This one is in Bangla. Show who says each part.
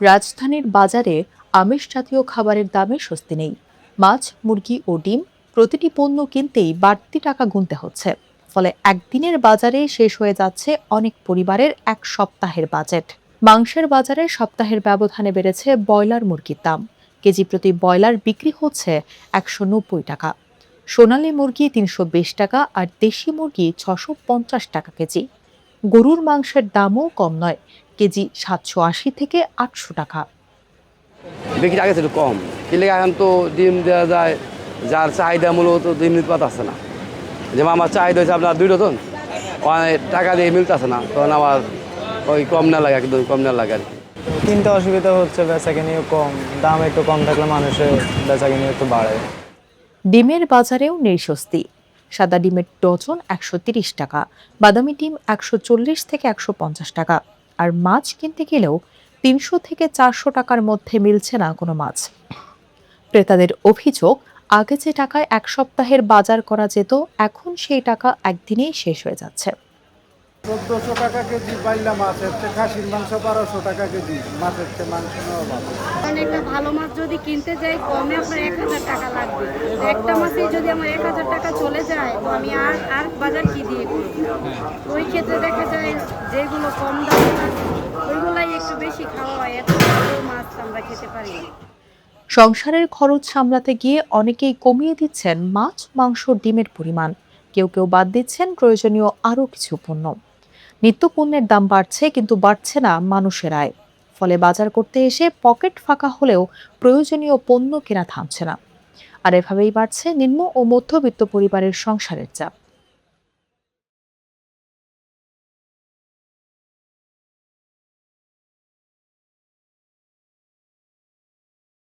Speaker 1: রাজধানীর বাজারে আমিষ জাতীয় খাবারের দামে স্বস্তি নেই। মাছ, মুরগি ও ডিম প্রতিটি পণ্য কিনতেই বাড়তি টাকা গুনতে হচ্ছে। ফলে একদিনের বাজারে শেষ হয়ে যাচ্ছে অনেক পরিবারের এক সপ্তাহের বাজেট। মাংসের বাজারে সপ্তাহের ব্যবধানে বেড়েছে ব্রয়লার মুরগির দাম। কেজি প্রতি ব্রয়লার বিক্রি হচ্ছে ১৯০ টাকা, সোনালী মুরগি ৩২০ টাকা আর দেশি মুরগি ৬৫০ টাকা কেজি। গরুর মাংসের দামও কম নয়, কেজি ৭৮০ থেকে ৮০০ টাকা।
Speaker 2: বিক্রি আগে ছিল কম, কিন্তু এখন তো ডিম দেওয়া যায়, যার চাহিদা মূলত ডিম নিতে পারতেছে না। যেমন আমার চাহিদা হচ্ছে আপনার 2 ডজন, অনেক টাকা দিয়ে মিলতেছে না, তখন আমার ওই কম না লাগে, একদম কম না লাগে আর কি।
Speaker 3: কিনতে অসুবিধা হচ্ছে, বেচাকিনিও কম, দাম একটু কম থাকলে মানুষের বেচাকিনি একটু বাড়ে।
Speaker 1: ডিমের বাজারেও নেই স্বস্তি। সাদা ডিমের ডজন ১৩০ টাকা, বাদামি ডিম ১৪০ থেকে ১৫০ টাকা। আর মাছ কিনতে গেলেও ৩০০ থেকে ৪০০ টাকার মধ্যে মিলছে না কোনো মাছ। ক্রেতাদের অভিযোগ, আগে যে টাকায় এক সপ্তাহের বাজার করা যেত, এখন সেই টাকা একদিনেই শেষ হয়ে যাচ্ছে।
Speaker 4: ১৪০০ টাকা কেজি পাইলা মাছ, হচ্ছে খাসির মাংস ১২০০ টাকা কেজি, মাছের চেয়ে মাংস নেওয়া ভালো।
Speaker 5: কারণ একটা ভালো মাছ যদি কিনতে যাই কমে আপনার ১,০০০ টাকা লাগবে। তো একটা মাছেই যদি আমার ১,০০০ টাকা চলে যায়, তো আমি আর বাজার কি দিয়ে করব? ওই ক্ষেত্রে দেখা যায় যেগুলো কম দামে থাকে ওইগুলাই একটু বেশি খাওয়া হয়, এত ভালো মাছ আমরা খেতে পারি না।
Speaker 1: সংসারের খরচ সামলাতে গিয়ে অনেকেই কমিয়ে দিচ্ছেন মাছ, মাংস, ডিমের পরিমাণ। কেউ কেউ বাদ দিচ্ছেন প্রয়োজনীয় আরও কিছু পণ্য। নিত্য পণ্যের দাম বাড়ছে, কিন্তু বাড়ছে না মানুষের আয়। ফলে বাজার করতে এসে পকেট ফাঁকা হলেও প্রয়োজনীয় পণ্য কেনা থামছে না। আর এভাবেই বাড়ছে নিম্ন ও মধ্যবিত্ত পরিবারের সংসারের চাপ।